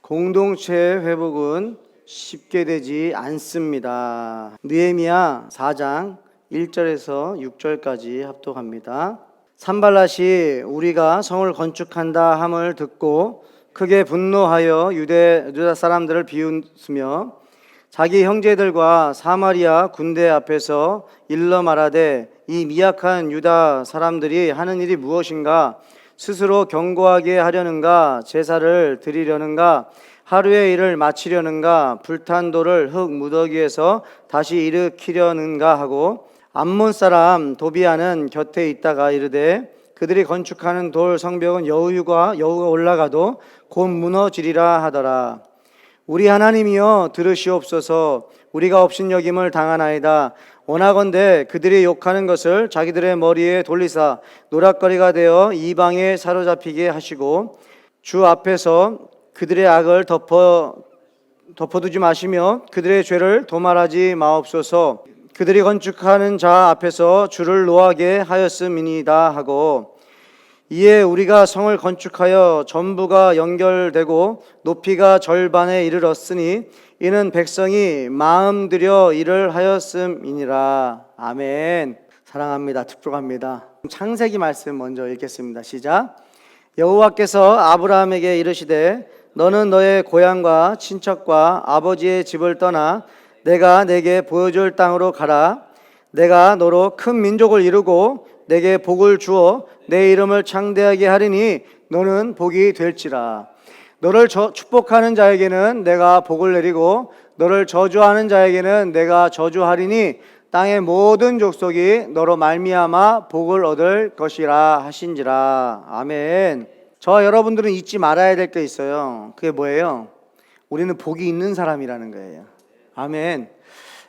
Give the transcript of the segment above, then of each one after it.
공동체의 회복은 쉽게 되지 않습니다. 느헤미야 4장 1절에서 6절까지 합독합니다. 산발랏이 우리가 성을 건축한다 함을 듣고 크게 분노하여 유다 사람들을 비웃으며 자기 형제들과 사마리아 군대 앞에서 일러 말하되 이 미약한 유다 사람들이 하는 일이 무엇인가? 스스로 견고하게 하려는가? 제사를 드리려는가? 하루의 일을 마치려는가? 불탄 돌을 흙 무더기에서 다시 일으키려는가 하고 암몬 사람 도비아는 곁에 있다가 이르되 그들이 건축하는 돌 성벽은 여우가 올라가도 곧 무너지리라 하더라. 우리 하나님이여 들으시옵소서. 우리가 업신여김을 당하나이다. 원하건대 그들이 욕하는 것을 자기들의 머리에 돌리사 노략거리가 되어 이방에 사로잡히게 하시고 주 앞에서 그들의 악을 덮어두지 마시며 그들의 죄를 도말하지 마옵소서. 그들이 건축하는 자 앞에서 주를 노하게 하였음이니이다 하고 이에 우리가 성을 건축하여 전부가 연결되고 높이가 절반에 이르렀으니 이는 백성이 마음 들여 일을 하였음이니라. 아멘. 사랑합니다. 축복합니다. 창세기 말씀 먼저 읽겠습니다. 시작. 여호와께서 아브라함에게 이르시되 너는 너의 고향과 친척과 아버지의 집을 떠나 내가 내게 보여줄 땅으로 가라. 내가 너로 큰 민족을 이루고 내게 복을 주어 내 이름을 창대하게 하리니 너는 복이 될지라. 너를 축복하는 자에게는 내가 복을 내리고 너를 저주하는 자에게는 내가 저주하리니 땅의 모든 족속이 너로 말미암아 복을 얻을 것이라 하신지라. 아멘. 저와 여러분들은 잊지 말아야 될 게 있어요. 그게 뭐예요? 우리는 복이 있는 사람이라는 거예요. 아멘.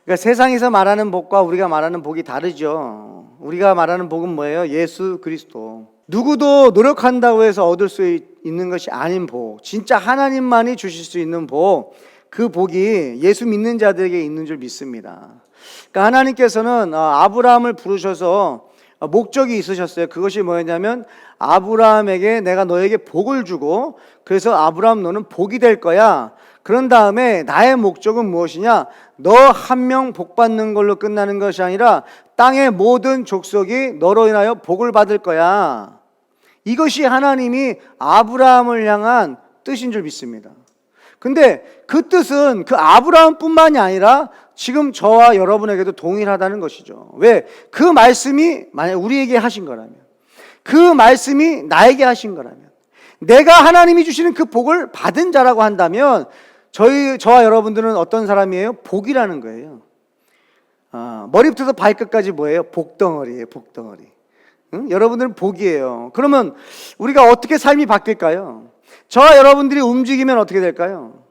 그러니까 세상에서 말하는 복과 우리가 말하는 복이 다르죠. 우리가 말하는 복은 뭐예요? 예수 그리스도. 누구도 노력한다고 해서 얻을 수 있는 것이 아닌 복, 진짜 하나님만이 주실 수 있는 복, 그 복이 예수 믿는 자들에게 있는 줄 믿습니다. 그러니까 하나님께서는 아브라함을 부르셔서 목적이 있으셨어요. 그것이 뭐였냐면 아브라함에게 내가 너에게 복을 주고 그래서 아브라함 너는 복이 될 거야. 그런 다음에 나의 목적은 무엇이냐? 너 한 명 복 받는 걸로 끝나는 것이 아니라 땅의 모든 족속이 너로 인하여 복을 받을 거야. 이것이 하나님이 아브라함을 향한 뜻인 줄 믿습니다. 근데 그 뜻은 그 아브라함뿐만이 아니라 지금 저와 여러분에게도 동일하다는 것이죠. 왜? 그 말씀이 만약 우리에게 하신 거라면, 그 말씀이 나에게 하신 거라면, 내가 하나님이 주시는 그 복을 받은 자라고 한다면 저와 여러분들은 어떤 사람이에요? 복이라는 거예요. 머리부터 발끝까지 뭐예요? 복덩어리예요. 복덩어리. 응? 여러분들은 복이에요. 그러면 우리가 어떻게 삶이 바뀔까요? 저와 여러분들이 움직이면 어떻게 될까요?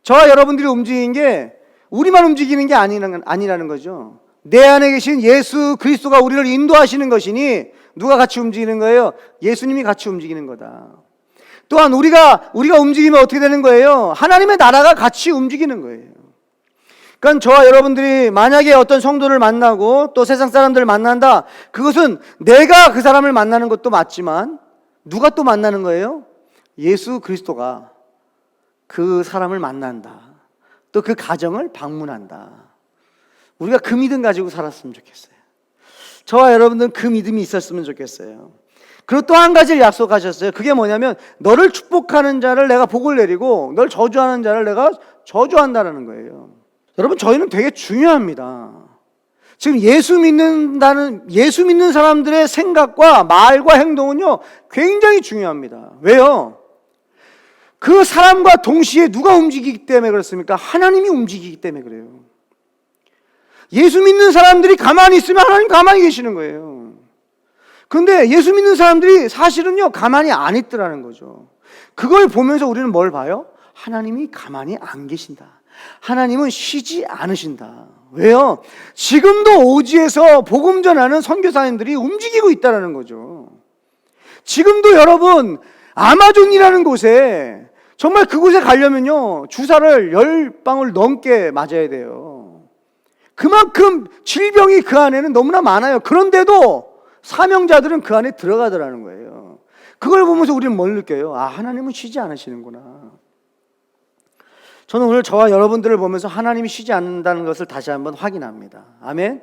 저와 여러분들이 움직이는 게 우리만 움직이는 게 아니라는 거죠. 내 안에 계신 예수 그리스도가 우리를 인도하시는 것이니 누가 같이 움직이는 거예요? 예수님이 같이 움직이는 거다. 또한 우리가 움직이면 어떻게 되는 거예요? 하나님의 나라가 같이 움직이는 거예요. 그러니까 저와 여러분들이 만약에 어떤 성도를 만나고 또 세상 사람들을 만난다, 그것은 내가 그 사람을 만나는 것도 맞지만 누가 또 만나는 거예요? 예수 그리스도가 그 사람을 만난다. 또 그 가정을 방문한다. 우리가 그 믿음 가지고 살았으면 좋겠어요. 저와 여러분들은 그 믿음이 있었으면 좋겠어요. 그리고 또 한 가지를 약속하셨어요. 그게 뭐냐면 너를 축복하는 자를 내가 복을 내리고 널 저주하는 자를 내가 저주한다는 거예요. 여러분, 저희는 되게 중요합니다. 지금 예수 믿는 사람들의 생각과 말과 행동은요 굉장히 중요합니다. 왜요? 그 사람과 동시에 누가 움직이기 때문에 그렇습니까? 하나님이 움직이기 때문에 그래요. 예수 믿는 사람들이 가만히 있으면 하나님 가만히 계시는 거예요. 그런데 예수 믿는 사람들이 사실은요 가만히 안 있더라는 거죠. 그걸 보면서 우리는 뭘 봐요? 하나님이 가만히 안 계신다. 하나님은 쉬지 않으신다. 왜요? 지금도 오지에서 복음 전하는 선교사님들이 움직이고 있다는 거죠. 지금도 여러분 아마존이라는 곳에 정말 그곳에 가려면요 주사를 10방울 넘게 맞아야 돼요. 그만큼 질병이 그 안에는 너무나 많아요. 그런데도 사명자들은 그 안에 들어가더라는 거예요. 그걸 보면서 우리는 뭘 느껴요? 아, 하나님은 쉬지 않으시는구나. 저는 오늘 저와 여러분들을 보면서 하나님이 쉬지 않는다는 것을 다시 한번 확인합니다. 아멘.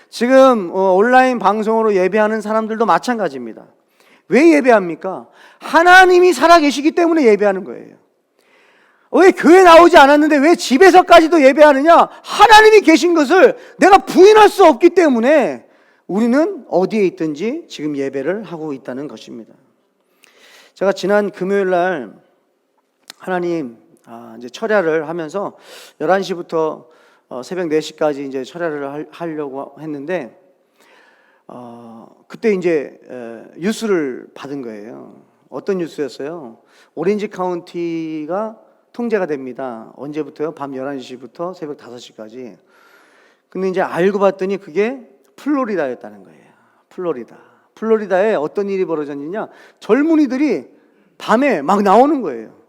지금 온라인 방송으로 예배하는 사람들도 마찬가지입니다. 왜 예배합니까? 하나님이 살아계시기 때문에 예배하는 거예요. 왜 교회 나오지 않았는데 왜 집에서까지도 예배하느냐? 하나님이 계신 것을 내가 부인할 수 없기 때문에 우리는 어디에 있든지 지금 예배를 하고 있다는 것입니다. 제가 지난 금요일 날 하나님 이제 철야를 하면서 11시부터 새벽 4시까지 이제 철야를 하려고 했는데 그때 이제 뉴스를 받은 거예요. 어떤 뉴스였어요? 오렌지 카운티가 통제가 됩니다. 언제부터요? 밤 11시부터 새벽 5시까지. 근데 이제 알고 봤더니 그게 플로리다였다는 거예요. 플로리다에 어떤 일이 벌어졌느냐? 젊은이들이 밤에 막 나오는 거예요.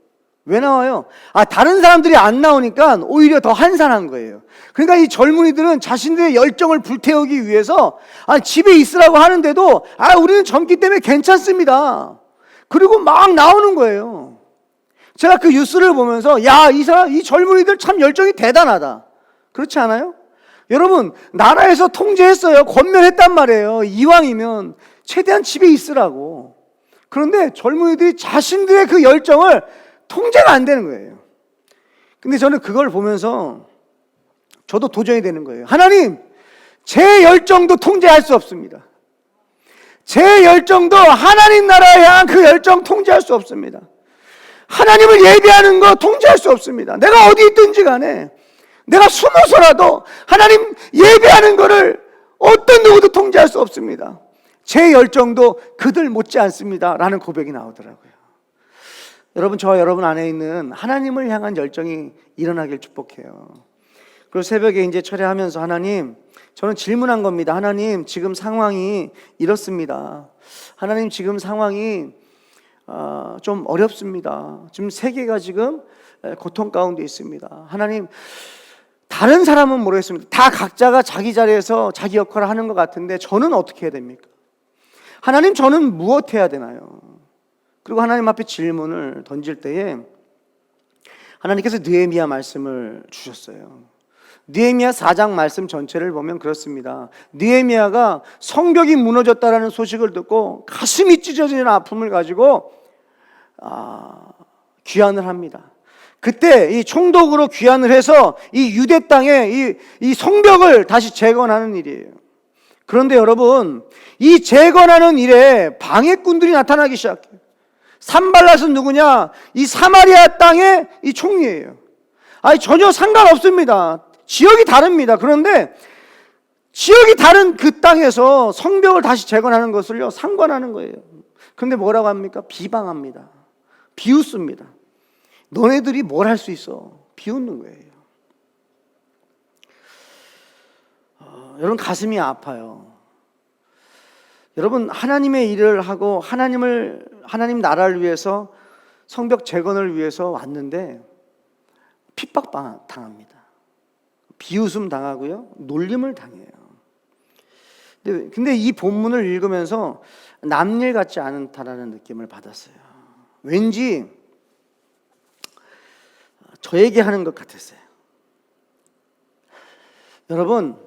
왜 나와요? 다른 사람들이 안 나오니까 오히려 더 한산한 거예요. 그러니까 이 젊은이들은 자신들의 열정을 불태우기 위해서 집에 있으라고 하는데도 우리는 젊기 때문에 괜찮습니다. 그리고 막 나오는 거예요. 제가 그 뉴스를 보면서 이 젊은이들 참 열정이 대단하다. 그렇지 않아요? 여러분, 나라에서 통제했어요. 권면했단 말이에요. 이왕이면 최대한 집에 있으라고. 그런데 젊은이들이 자신들의 그 열정을 통제가 안 되는 거예요. 근데 저는 그걸 보면서 저도 도전이 되는 거예요. 하나님, 제 열정도 통제할 수 없습니다. 제 열정도 하나님 나라에 향한 그 열정 통제할 수 없습니다. 하나님을 예배하는 거 통제할 수 없습니다. 내가 어디 있든지 간에 내가 숨어서라도 하나님 예배하는 거를 어떤 누구도 통제할 수 없습니다. 제 열정도 그들 못지 않습니다. 라는 고백이 나오더라고요. 여러분, 저와 여러분 안에 있는 하나님을 향한 열정이 일어나길 축복해요. 그리고 새벽에 이제 철야하면서 하나님, 저는 질문한 겁니다. 하나님, 지금 상황이 이렇습니다. 하나님, 지금 상황이 좀 어렵습니다. 지금 세계가 지금 고통 가운데 있습니다. 하나님, 다른 사람은 모르겠습니다. 다 각자가 자기 자리에서 자기 역할을 하는 것 같은데 저는 어떻게 해야 됩니까? 하나님, 저는 무엇 해야 되나요? 그리고 하나님 앞에 질문을 던질 때에 하나님께서 느헤미야 말씀을 주셨어요. 느헤미야 4장 말씀 전체를 보면 그렇습니다. 느헤미야가 성벽이 무너졌다라는 소식을 듣고 가슴이 찢어지는 아픔을 가지고 귀환을 합니다. 그때 이 총독으로 귀환을 해서 이 유대 땅에 이 성벽을 다시 재건하는 일이에요. 그런데 여러분, 이 재건하는 일에 방해꾼들이 나타나기 시작해요. 산발랏은 누구냐? 이 사마리아 땅의 이 총리예요. 전혀 상관없습니다. 지역이 다릅니다. 그런데 지역이 다른 그 땅에서 성벽을 다시 재건하는 것을요, 상관하는 거예요. 그런데 뭐라고 합니까? 비방합니다. 비웃습니다. 너네들이 뭘 할 수 있어? 비웃는 거예요. 여러분, 가슴이 아파요. 여러분, 하나님의 일을 하고 하나님 나라를 위해서 성벽 재건을 위해서 왔는데 핍박 당합니다. 비웃음 당하고요, 놀림을 당해요. 근데 이 본문을 읽으면서 남일 같지 않다라는 느낌을 받았어요. 왠지 저에게 하는 것 같았어요. 여러분,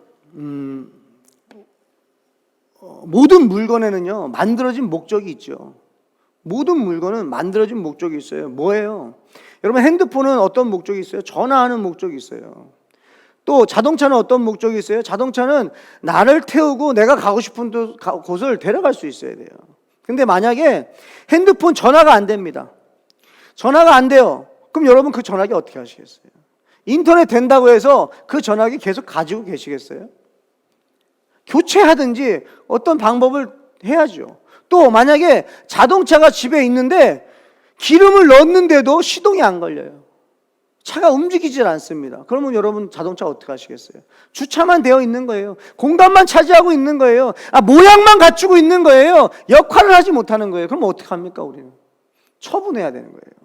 모든 물건에는요, 만들어진 목적이 있죠. 모든 물건은 만들어진 목적이 있어요. 뭐예요? 여러분, 핸드폰은 어떤 목적이 있어요? 전화하는 목적이 있어요. 또 자동차는 어떤 목적이 있어요? 자동차는 나를 태우고 내가 가고 싶은 곳을 데려갈 수 있어야 돼요. 근데 만약에 핸드폰 전화가 안 됩니다. 전화가 안 돼요. 그럼 여러분, 그 전화기 어떻게 하시겠어요? 인터넷 된다고 해서 그 전화기 계속 가지고 계시겠어요? 교체하든지 어떤 방법을 해야죠. 또 만약에 자동차가 집에 있는데 기름을 넣었는데도 시동이 안 걸려요. 차가 움직이질 않습니다. 그러면 여러분, 자동차 어떻게 하시겠어요? 주차만 되어 있는 거예요. 공간만 차지하고 있는 거예요. 모양만 갖추고 있는 거예요. 역할을 하지 못하는 거예요. 그럼 어떻게 합니까, 우리는? 처분해야 되는 거예요.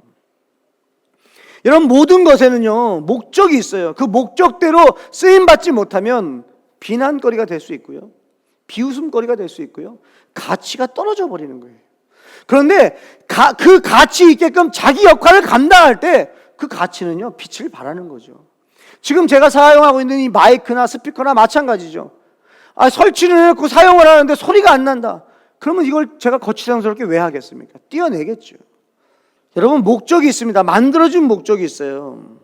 여러분, 모든 것에는요, 목적이 있어요. 그 목적대로 쓰임받지 못하면 비난거리가 될 수 있고요, 비웃음거리가 될 수 있고요, 가치가 떨어져 버리는 거예요. 그런데 그 가치 있게끔 자기 역할을 감당할 때 그 가치는요, 빛을 발하는 거죠. 지금 제가 사용하고 있는 이 마이크나 스피커나 마찬가지죠. 설치를 해놓고 사용을 하는데 소리가 안 난다. 그러면 이걸 제가 거치장스럽게 왜 하겠습니까? 띄어내겠죠. 여러분, 목적이 있습니다. 만들어준 목적이 있어요.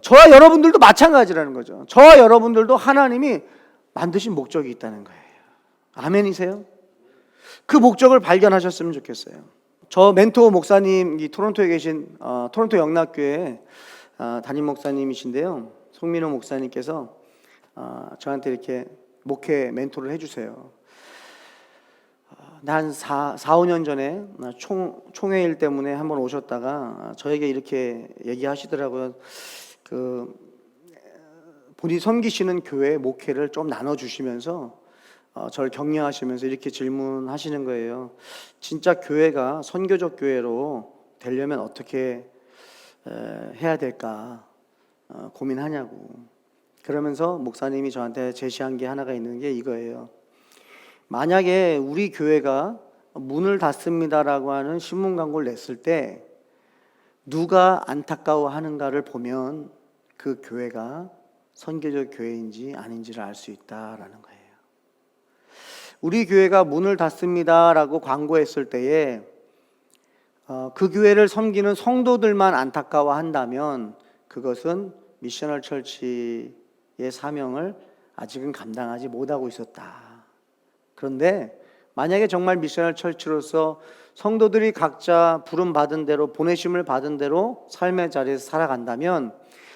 저와 여러분들도 마찬가지라는 거죠. 저와 여러분들도 하나님이 만드신 목적이 있다는 거예요. 아멘이세요? 그 목적을 발견하셨으면 좋겠어요. 저 멘토 목사님, 이 토론토에 계신 토론토 영락교회 담임 목사님이신데요. 송민호 목사님께서 저한테 이렇게 목회 멘토를 해주세요. 한 4-5년 전에 총회일 때문에 한번 오셨다가 저에게 이렇게 얘기하시더라고요. 본인이 섬기시는 교회 목회를 좀 나눠주시면서 저를 격려하시면서 이렇게 질문하시는 거예요. 진짜 교회가 선교적 교회로 되려면 어떻게 해야 될까 고민하냐고. 그러면서 목사님이 저한테 제시한 게 하나가 있는 게 이거예요. 만약에 우리 교회가 문을 닫습니다라고 하는 신문 광고를 냈을 때 누가 안타까워하는가를 보면 그 교회가 선교적 교회인지 아닌지를 알 수 있다라는 거예요. 우리 교회가 문을 닫습니다라고 광고했을 때에 그 교회를 섬기는 성도들만 안타까워한다면 그것은 미셔널 철치의 사명을 아직은 감당하지 못하고 있었다. 그런데 만약에 정말 미셔널 철치로서 성도들이 각자 부름 받은 대로, 보내심을 받은 대로 삶의 자리에서 살아간다면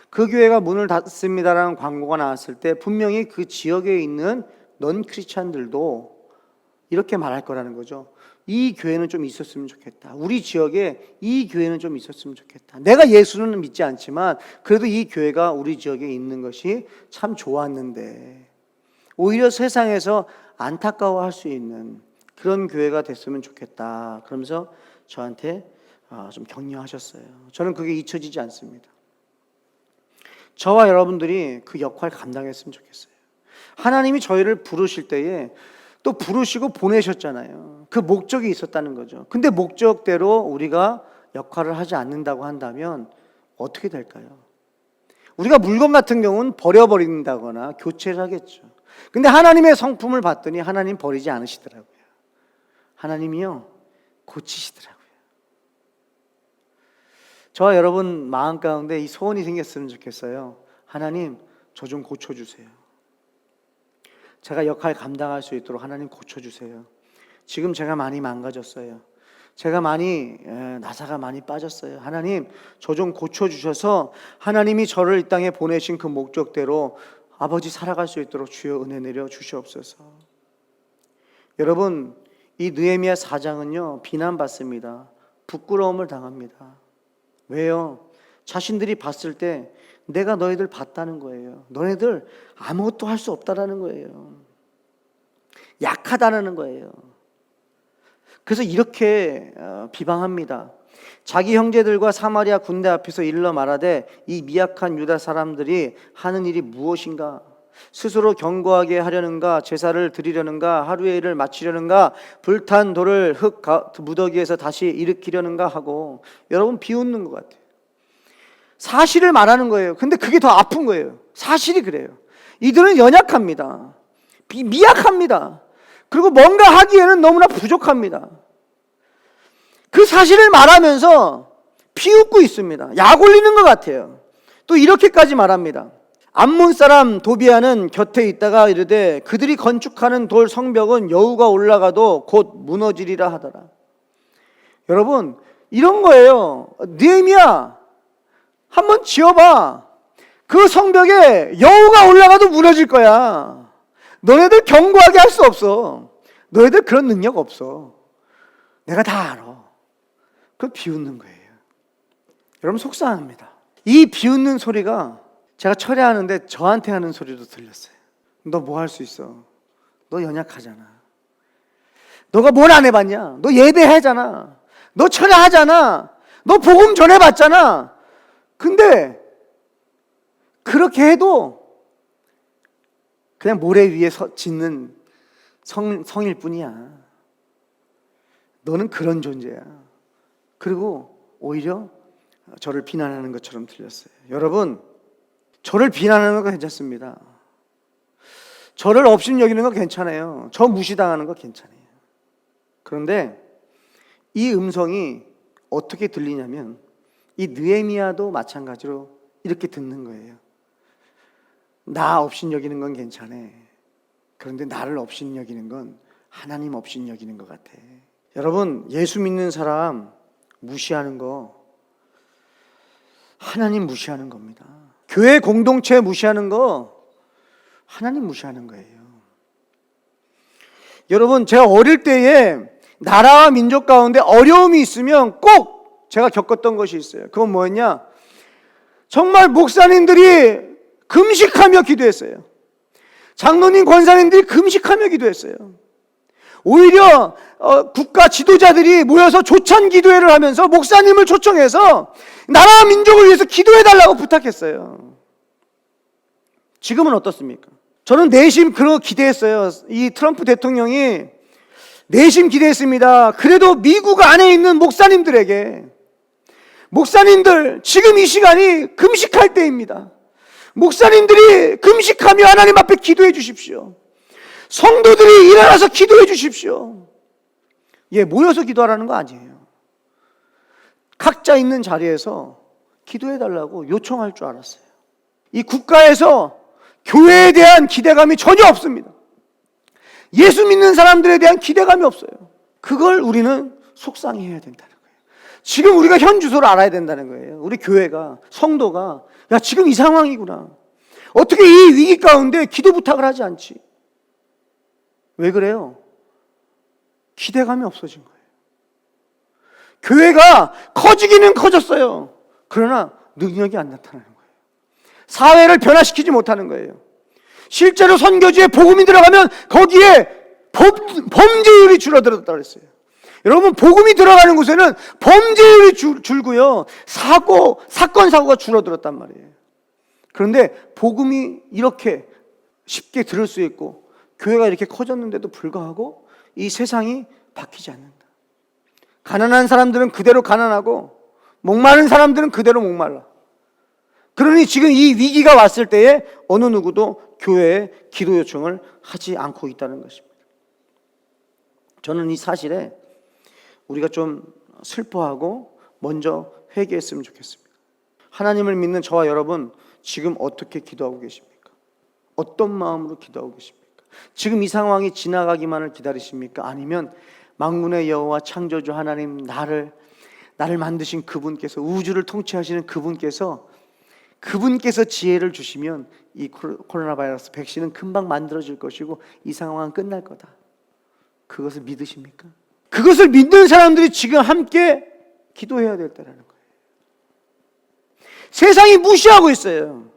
그 교회가 문을 닫습니다라는 광고가 나왔을 때 분명히 그 지역에 있는 넌 크리스찬들도 이렇게 말할 거라는 거죠. 이 교회는 좀 있었으면 좋겠다. 우리 지역에 이 교회는 좀 있었으면 좋겠다. 내가 예수는 믿지 않지만 그래도 이 교회가 우리 지역에 있는 것이 참 좋았는데 오히려 세상에서 안타까워할 수 있는 그런 교회가 됐으면 좋겠다. 그러면서 저한테 좀 격려하셨어요. 저는 그게 잊혀지지 않습니다. 저와 여러분들이 그 역할을 감당했으면 좋겠어요. 하나님이 저희를 부르실 때에 또 부르시고 보내셨잖아요. 그 목적이 있었다는 거죠. 근데 목적대로 우리가 역할을 하지 않는다고 한다면 어떻게 될까요? 우리가 물건 같은 경우는 버려버린다거나 교체를 하겠죠. 근데 하나님의 성품을 봤더니 하나님 버리지 않으시더라고요. 하나님이요, 고치시더라고요. 저와 여러분 마음 가운데 이 소원이 생겼으면 좋겠어요. 하나님, 저 좀 고쳐주세요. 제가 역할 감당할 수 있도록 하나님 고쳐주세요. 지금 제가 많이 망가졌어요. 제가 나사가 많이 빠졌어요. 하나님, 저 좀 고쳐주셔서 하나님이 저를 이 땅에 보내신 그 목적대로 아버지 살아갈 수 있도록 주여 은혜 내려 주시옵소서. 여러분, 이 느헤미야 4장은요 비난받습니다. 부끄러움을 당합니다. 왜요? 자신들이 봤을 때 내가 너희들 봤다는 거예요. 너희들 아무것도 할 수 없다라는 거예요. 약하다는 거예요. 그래서 이렇게 비방합니다. 자기 형제들과 사마리아 군대 앞에서 일러 말하되 이 미약한 유다 사람들이 하는 일이 무엇인가? 스스로 견고하게 하려는가? 제사를 드리려는가? 하루의 일을 마치려는가? 불탄 돌을 흙 무더기에서 다시 일으키려는가 하고, 여러분 비웃는 것 같아요. 사실을 말하는 거예요. 근데 그게 더 아픈 거예요. 사실이 그래요. 이들은 연약합니다. 미약합니다. 그리고 뭔가 하기에는 너무나 부족합니다. 그 사실을 말하면서 비웃고 있습니다. 약 올리는 것 같아요. 또 이렇게까지 말합니다. 암몬 사람 도비아는 곁에 있다가 이르되 그들이 건축하는 돌 성벽은 여우가 올라가도 곧 무너지리라 하더라. 여러분, 이런 거예요. 느헤미야, 한번 지어봐. 그 성벽에 여우가 올라가도 무너질 거야. 너네들 견고하게 할 수 없어. 너희들 그런 능력 없어. 내가 다 알아. 그걸 비웃는 거예요. 여러분, 속상합니다. 이 비웃는 소리가 제가 철회하는데 저한테 하는 소리도 들렸어요. 너 뭐 할 수 있어? 너 연약하잖아. 너가 뭘 안 해봤냐? 너 예배하잖아. 너 철회하잖아. 너 복음 전해봤잖아. 근데 그렇게 해도 그냥 모래 위에 짓는 성일 뿐이야. 너는 그런 존재야. 그리고 오히려 저를 비난하는 것처럼 들렸어요. 여러분, 저를 비난하는 거 괜찮습니다. 저를 업신여기는 거 괜찮아요. 저 무시당하는 거 괜찮아요. 그런데 이 음성이 어떻게 들리냐면 이 느헤미야도 마찬가지로 이렇게 듣는 거예요. 나 업신여기는 건 괜찮아. 그런데 나를 업신여기는 건 하나님 업신여기는 것 같아. 여러분, 예수 믿는 사람 무시하는 거 하나님 무시하는 겁니다. 교회 공동체 무시하는 거 하나님 무시하는 거예요. 여러분, 제가 어릴 때에 나라와 민족 가운데 어려움이 있으면 꼭 제가 겪었던 것이 있어요. 그건 뭐였냐? 정말 목사님들이 금식하며 기도했어요. 장로님, 권사님들이 금식하며 기도했어요. 오히려 국가 지도자들이 모여서 조찬 기도회를 하면서 목사님을 초청해서 나라와 민족을 위해서 기도해달라고 부탁했어요. 지금은 어떻습니까? 저는 내심 그런 거 기대했어요. 이 트럼프 대통령이 내심 기대했습니다. 그래도 미국 안에 있는 목사님들에게, 목사님들 지금 이 시간이 금식할 때입니다. 목사님들이 금식하며 하나님 앞에 기도해 주십시오. 성도들이 일어나서 기도해 주십시오. 모여서 기도하라는 거 아니에요. 각자 있는 자리에서 기도해 달라고 요청할 줄 알았어요. 이 국가에서 교회에 대한 기대감이 전혀 없습니다. 예수 믿는 사람들에 대한 기대감이 없어요. 그걸 우리는 속상해해야 된다는 거예요. 지금 우리가 현 주소를 알아야 된다는 거예요. 우리 교회가, 성도가 야, 지금 이 상황이구나. 어떻게 이 위기 가운데 기도 부탁을 하지 않지? 왜 그래요? 기대감이 없어진 거예요. 교회가 커지기는 커졌어요. 그러나 능력이 안 나타나는 거예요. 사회를 변화시키지 못하는 거예요. 실제로 선교지에 복음이 들어가면 거기에 범죄율이 줄어들었다고 했어요. 여러분, 복음이 들어가는 곳에는 범죄율이 줄고요, 사건, 사고가 줄어들었단 말이에요. 그런데 복음이 이렇게 쉽게 들을 수 있고 교회가 이렇게 커졌는데도 불구하고 이 세상이 바뀌지 않는다. 가난한 사람들은 그대로 가난하고 목마른 사람들은 그대로 목말라. 그러니 지금 이 위기가 왔을 때에 어느 누구도 교회에 기도 요청을 하지 않고 있다는 것입니다. 저는 이 사실에 우리가 좀 슬퍼하고 먼저 회개했으면 좋겠습니다. 하나님을 믿는 저와 여러분, 지금 어떻게 기도하고 계십니까? 어떤 마음으로 기도하고 계십니까? 지금 이 상황이 지나가기만을 기다리십니까? 아니면 만군의 여호와 창조주 하나님, 나를 만드신 그분께서, 우주를 통치하시는 그분께서 지혜를 주시면 이 코로나 바이러스 백신은 금방 만들어질 것이고 이 상황은 끝날 거다. 그것을 믿으십니까? 그것을 믿는 사람들이 지금 함께 기도해야 될 때라는 거예요. 세상이 무시하고 있어요.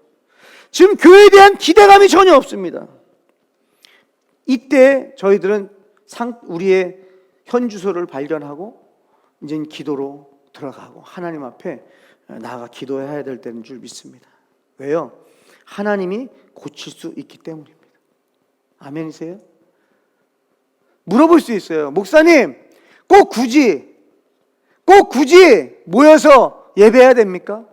지금 교회에 대한 기대감이 전혀 없습니다. 이때 저희들은 우리의 현 주소를 발견하고 이제 기도로 들어가고 하나님 앞에 나아가 기도해야 될 때인 줄 믿습니다. 왜요? 하나님이 고칠 수 있기 때문입니다. 아멘이세요? 물어볼 수 있어요. 목사님, 꼭 굳이 모여서 예배해야 됩니까?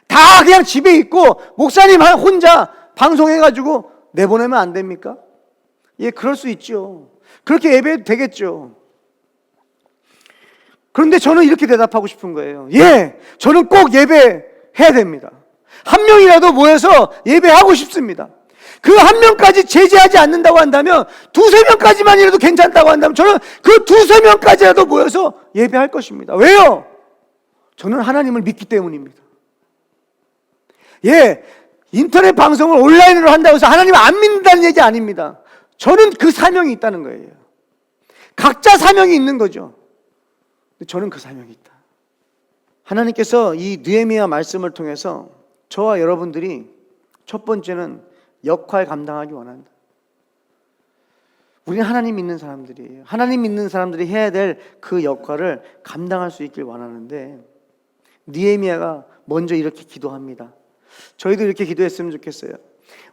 다 그냥 집에 있고 목사님 혼자 방송해가지고 내보내면 안 됩니까? 그럴 수 있죠. 그렇게 예배해도 되겠죠. 그런데 저는 이렇게 대답하고 싶은 거예요. 저는 꼭 예배해야 됩니다. 한 명이라도 모여서 예배하고 싶습니다. 그 한 명까지 제재하지 않는다고 한다면, 두세 명까지만이라도 괜찮다고 한다면 저는 그 두세 명까지라도 모여서 예배할 것입니다. 왜요? 저는 하나님을 믿기 때문입니다. 인터넷 방송을 온라인으로 한다고 해서 하나님을 안 믿는다는 얘기 아닙니다. 저는 그 사명이 있다는 거예요. 각자 사명이 있는 거죠. 저는 그 사명이 있다. 하나님께서 이 느헤미야 말씀을 통해서 저와 여러분들이 첫 번째는 역할 감당하기 원한다. 우리는 하나님 믿는 사람들이에요. 하나님 믿는 사람들이 해야 될 그 역할을 감당할 수 있길 원하는데, 느헤미야가 먼저 이렇게 기도합니다. 저희도 이렇게 기도했으면 좋겠어요.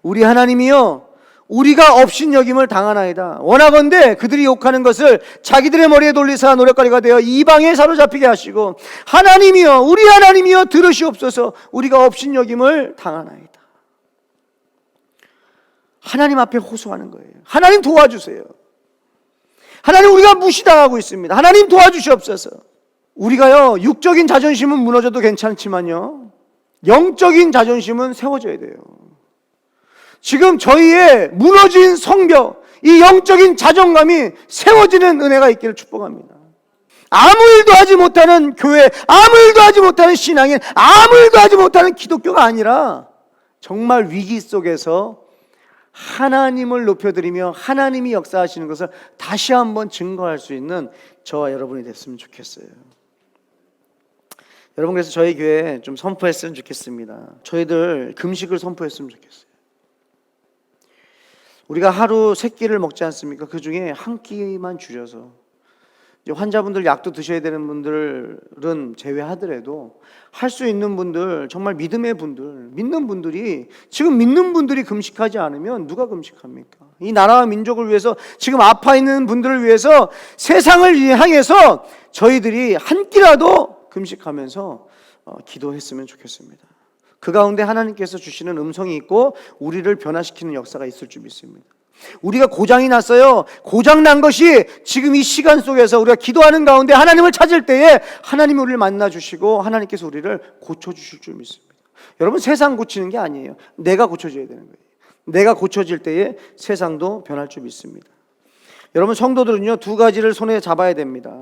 우리 하나님이요, 우리가 업신여김을 당하나이다. 원하건대 그들이 욕하는 것을 자기들의 머리에 돌리사 노략거리가 되어 이방에 사로잡히게 하시고 하나님이여 우리 하나님이여 들으시옵소서. 우리가 업신여김을 당하나이다. 하나님 앞에 호소하는 거예요. 하나님 도와주세요. 하나님 우리가 무시당하고 있습니다. 하나님 도와주시옵소서. 우리가요 육적인 자존심은 무너져도 괜찮지만요 영적인 자존심은 세워져야 돼요. 지금 저희의 무너진 성벽, 이 영적인 자존감이 세워지는 은혜가 있기를 축복합니다. 아무 일도 하지 못하는 교회, 아무 일도 하지 못하는 신앙인, 아무 일도 하지 못하는 기독교가 아니라 정말 위기 속에서 하나님을 높여드리며 하나님이 역사하시는 것을 다시 한번 증거할 수 있는 저와 여러분이 됐으면 좋겠어요. 여러분, 그래서 저희 교회에 좀 선포했으면 좋겠습니다. 저희들 금식을 선포했으면 좋겠어요. 우리가 하루 3끼를 먹지 않습니까? 그 중에 한 끼만 줄여서, 이제 환자분들 약도 드셔야 되는 분들은 제외하더라도 할 수 있는 분들, 정말 믿음의 분들, 믿는 분들이, 지금 믿는 분들이 금식하지 않으면 누가 금식합니까? 이 나라와 민족을 위해서, 지금 아파 있는 분들을 위해서, 세상을 향해서 저희들이 한 끼라도 금식하면서 기도했으면 좋겠습니다. 그 가운데 하나님께서 주시는 음성이 있고 우리를 변화시키는 역사가 있을 줄 믿습니다. 우리가 고장이 났어요. 고장 난 것이 지금 이 시간 속에서 우리가 기도하는 가운데 하나님을 찾을 때에 하나님이 우리를 만나 주시고 하나님께서 우리를 고쳐 주실 줄 믿습니다. 여러분, 세상 고치는 게 아니에요. 내가 고쳐져야 되는 거예요. 내가 고쳐질 때에 세상도 변할 줄 믿습니다. 여러분, 성도들은요 2가지를 손에 잡아야 됩니다.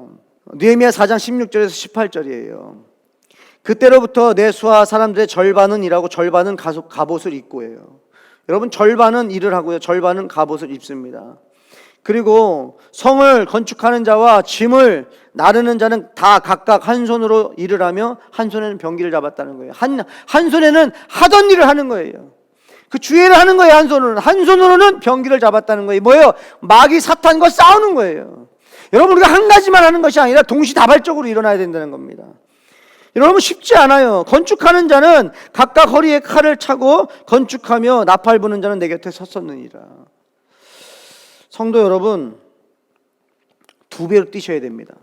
느헤미야 4장 16절에서 18절이에요. 그때로부터 내 수하 사람들의 절반은 일하고 절반은 갑옷을 입고 해요. 여러분, 절반은 일을 하고요, 절반은 갑옷을 입습니다. 그리고 성을 건축하는 자와 짐을 나르는 자는 다 각각 한 손으로 일을 하며 한 손에는 병기를 잡았다는 거예요. 한 손에는 하던 일을 하는 거예요. 그 주의를 하는 거예요. 한 손으로는 병기를 잡았다는 거예요. 뭐예요? 마귀 사탄과 싸우는 거예요. 여러분, 우리가 한 가지만 하는 것이 아니라 동시다발적으로 일어나야 된다는 겁니다. 여러분, 쉽지 않아요. 건축하는 자는 각각 허리에 칼을 차고 건축하며 나팔 부는 자는 내 곁에 섰었느니라. 성도 여러분, 2배로 뛰셔야 됩니다.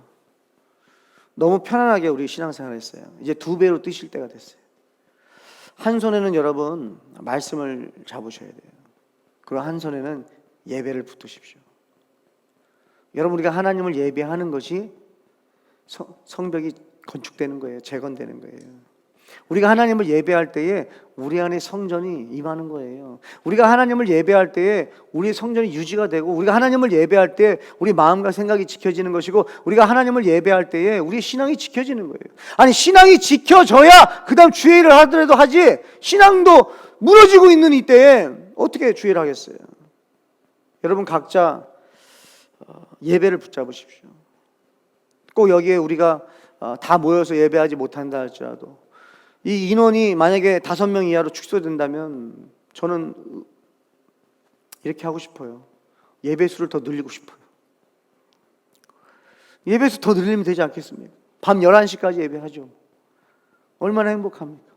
너무 편안하게 우리 신앙생활 했어요. 이제 2배로 뛰실 때가 됐어요. 한 손에는 여러분 말씀을 잡으셔야 돼요. 그리고 한 손에는 예배를 붙드십시오. 여러분, 우리가 하나님을 예배하는 것이 성벽이 건축되는 거예요. 재건되는 거예요. 우리가 하나님을 예배할 때에 우리 안에 성전이 임하는 거예요. 우리가 하나님을 예배할 때에 우리 성전이 유지가 되고, 우리가 하나님을 예배할 때 우리 마음과 생각이 지켜지는 것이고, 우리가 하나님을 예배할 때에 우리 신앙이 지켜지는 거예요. 아니, 신앙이 지켜져야 그 다음 주의를 하더라도 하지, 신앙도 무너지고 있는 이때에 어떻게 주의를 하겠어요? 여러분, 각자 예배를 붙잡으십시오. 꼭 여기에 우리가 다 모여서 예배하지 못한다 할지라도 이 인원이 만약에 5명 이하로 축소된다면 저는 이렇게 하고 싶어요. 예배 수를 더 늘리고 싶어요. 예배 수 더 늘리면 되지 않겠습니까? 밤 11시까지 예배하죠. 얼마나 행복합니까?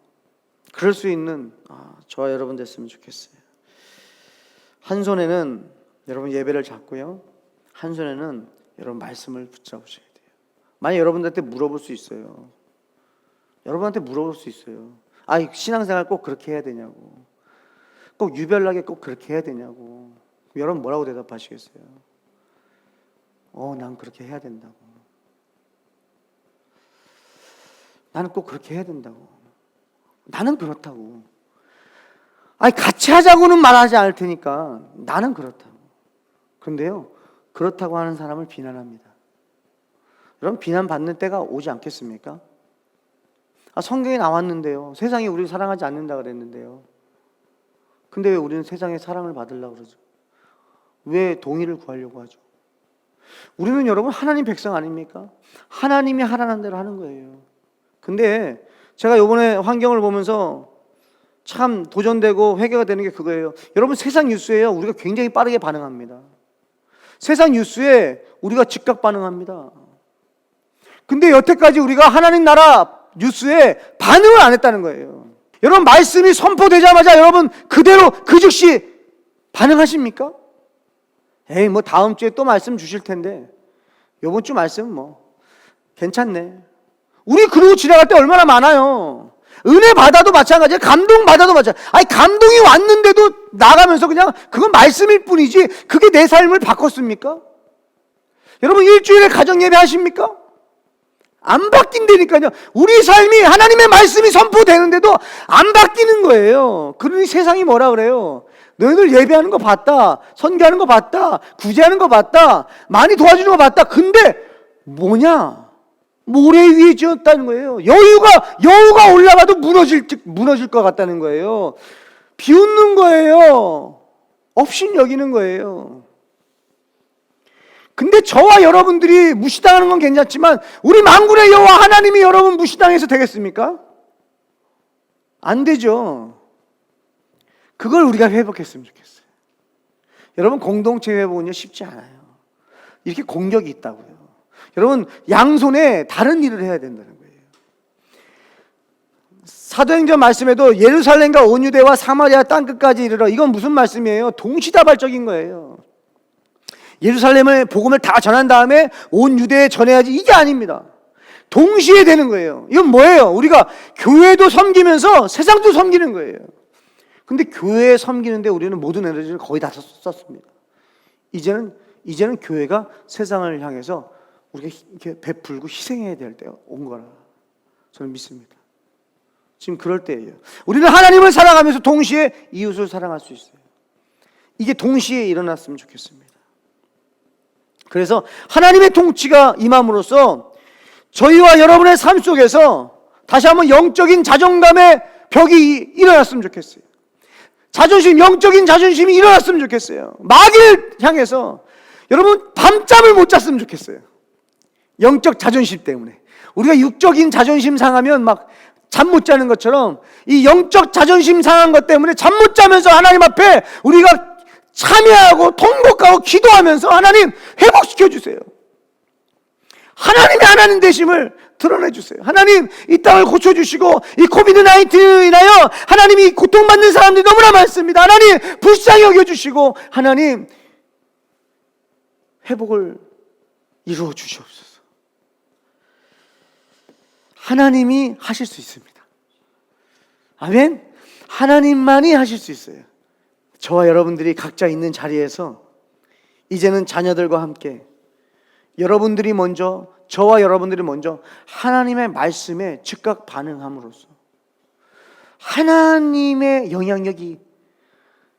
그럴 수 있는 저와 여러분 됐으면 좋겠어요. 한 손에는 여러분 예배를 잡고요, 한 손에는 여러분 말씀을 붙잡으셔야 돼요. 만약 여러분들한테 물어볼 수 있어요. 여러분한테 물어볼 수 있어요. 신앙생활 꼭 그렇게 해야 되냐고, 꼭 유별나게 꼭 그렇게 해야 되냐고. 여러분 뭐라고 대답하시겠어요? 난 그렇게 해야 된다고. 나는 꼭 그렇게 해야 된다고. 나는 그렇다고. 같이 하자고는 말하지 않을 테니까 나는 그렇다고. 그런데요, 그렇다고 하는 사람을 비난합니다. 여러분, 비난받는 때가 오지 않겠습니까? 성경에 나왔는데요, 세상이 우리를 사랑하지 않는다 그랬는데요, 근데 왜 우리는 세상의 사랑을 받으려고 그러죠? 왜 동의를 구하려고 하죠? 우리는 여러분 하나님 백성 아닙니까? 하나님이 하라는 대로 하는 거예요. 근데 제가 이번에 환경을 보면서 참 도전되고 회개가 되는 게 그거예요. 여러분, 세상 뉴스에요, 우리가 굉장히 빠르게 반응합니다. 세상 뉴스에 우리가 즉각 반응합니다. 근데 여태까지 우리가 하나님 나라 뉴스에 반응을 안 했다는 거예요. 여러분, 말씀이 선포되자마자 여러분 그대로 그 즉시 반응하십니까? 에이, 뭐 다음 주에 또 말씀 주실 텐데 요번 주 말씀 뭐 괜찮네. 우리 그러고 지나갈 때 얼마나 많아요. 은혜 받아도 마찬가지야. 감동 받아도 마찬가지야. 아니, 감동이 왔는데도 나가면서 그냥 그건 말씀일 뿐이지 그게 내 삶을 바꿨습니까? 여러분, 일주일에 가정 예배 하십니까? 안 바뀐다니까요. 우리 삶이 하나님의 말씀이 선포되는데도 안 바뀌는 거예요. 그러니 세상이 뭐라 그래요? 너희들 예배하는 거 봤다, 선교하는 거 봤다, 구제하는 거 봤다, 많이 도와주는 거 봤다. 근데 뭐냐? 모래 위에 지었다는 거예요. 여우가 올라가도 무너질 것 같다는 거예요. 비웃는 거예요. 업신 여기는 거예요. 근데 저와 여러분들이 무시당하는 건 괜찮지만 우리 만군의 여호와 하나님이 여러분 무시당해서 되겠습니까? 안 되죠. 그걸 우리가 회복했으면 좋겠어요. 여러분, 공동체 회복은요 쉽지 않아요. 이렇게 공격이 있다고요. 여러분, 양손에 다른 일을 해야 된다는 거예요. 사도행전 말씀에도 예루살렘과 온 유대와 사마리아 땅끝까지 이르러, 이건 무슨 말씀이에요? 동시다발적인 거예요. 예루살렘의 복음을 다 전한 다음에 온 유대에 전해야지, 이게 아닙니다. 동시에 되는 거예요. 이건 뭐예요? 우리가 교회도 섬기면서 세상도 섬기는 거예요. 근데 교회에 섬기는데 우리는 모든 에너지를 거의 다 썼습니다. 이제는 교회가 세상을 향해서 우리가 이렇게 베풀고 희생해야 될 때가 온 거라 저는 믿습니다. 지금 그럴 때예요. 우리는 하나님을 사랑하면서 동시에 이웃을 사랑할 수 있어요. 이게 동시에 일어났으면 좋겠습니다. 그래서 하나님의 통치가 임함으로써 저희와 여러분의 삶 속에서 다시 한번 영적인 자존감의 벽이 일어났으면 좋겠어요. 영적인 자존심이 일어났으면 좋겠어요. 마귀를 향해서 여러분 밤잠을 못 잤으면 좋겠어요. 영적 자존심 때문에. 우리가 육적인 자존심 상하면 막 잠 못 자는 것처럼 이 영적 자존심 상한 것 때문에 잠 못 자면서 하나님 앞에 우리가 참여하고 통곡하고 기도하면서 하나님 회복시켜 주세요. 하나님의 하나님 되심을 드러내 주세요. 하나님, 이 땅을 고쳐주시고 이 코비드-19로 인하여 하나님이 고통받는 사람들이 너무나 많습니다. 하나님 불쌍히 여겨주시고 하나님 회복을 이루어 주시옵소서. 하나님이 하실 수 있습니다. 아멘. 하나님만이 하실 수 있어요. 저와 여러분들이 각자 있는 자리에서 이제는 자녀들과 함께 저와 여러분들이 먼저 하나님의 말씀에 즉각 반응함으로써 하나님의 영향력이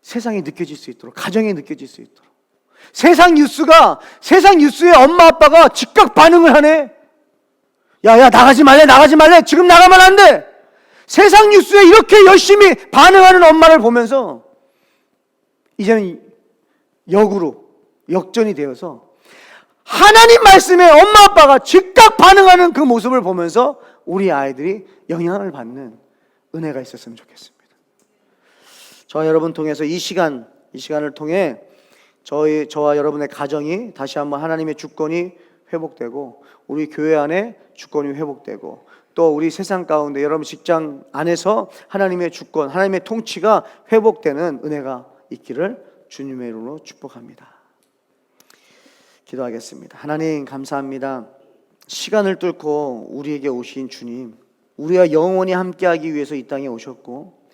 세상에 느껴질 수 있도록, 가정에 느껴질 수 있도록, 세상 뉴스에 엄마 아빠가 즉각 반응을 하네. 야, 나가지 말래. 지금 나가면 안 돼. 세상 뉴스에 이렇게 열심히 반응하는 엄마를 보면서 이제는 역전이 되어서 하나님 말씀에 엄마 아빠가 즉각 반응하는 그 모습을 보면서 우리 아이들이 영향을 받는 은혜가 있었으면 좋겠습니다. 저와 여러분 통해서 이 시간을 통해 저와 여러분의 가정이 다시 한번 하나님의 주권이 회복되고 우리 교회 안에 주권이 회복되고 또 우리 세상 가운데 여러분 직장 안에서 하나님의 주권, 하나님의 통치가 회복되는 은혜가 있기를 주님의 이름으로 축복합니다. 기도하겠습니다. 하나님 감사합니다. 시간을 뚫고 우리에게 오신 주님, 우리와 영원히 함께하기 위해서 이 땅에 오셨고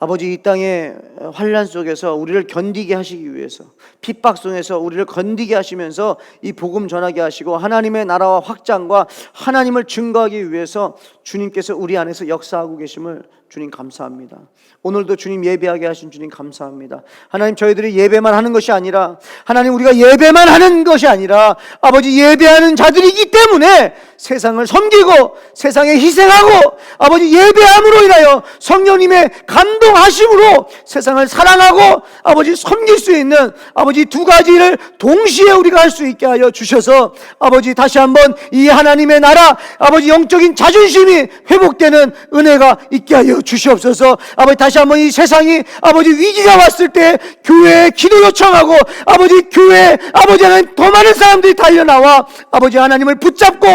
아버지, 이 땅의 환난 속에서 우리를 견디게 하시기 위해서, 핍박 속에서 우리를 견디게 하시면서 이 복음 전하게 하시고 하나님의 나라와 확장과 하나님을 증거하기 위해서 주님께서 우리 안에서 역사하고 계심을 주님 감사합니다. 오늘도 주님 예배하게 하신 주님 감사합니다. 하나님, 저희들이 예배만 하는 것이 아니라, 하나님 우리가 예배만 하는 것이 아니라 아버지 예배하는 자들이기 때문에 세상을 섬기고 세상에 희생하고 아버지 예배함으로 인하여 성령님의 감동하심으로 세상을 사랑하고 아버지 섬길 수 있는 아버지 두 가지를 동시에 우리가 할 수 있게 하여 주셔서 아버지 다시 한번 이 하나님의 나라 아버지 영적인 자존심이 회복되는 은혜가 있게 하여 주시옵소서. 아버지 다시 한번 이 세상이 아버지 위기가 왔을 때 교회에 기도 요청하고 아버지 교회에 아버지 하나님 더 많은 사람들이 달려나와 아버지 하나님을 붙잡고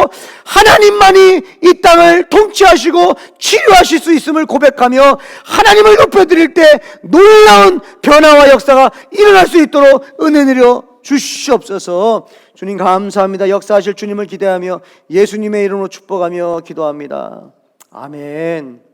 하나님만이 이 땅을 통치하시고 치유하실 수 있음을 고백하며 하나님을 높여드릴 때 놀라운 변화와 역사가 일어날 수 있도록 은혜 내려 주시옵소서. 주님 감사합니다. 역사하실 주님을 기대하며 예수님의 이름으로 축복하며 기도합니다. 아멘.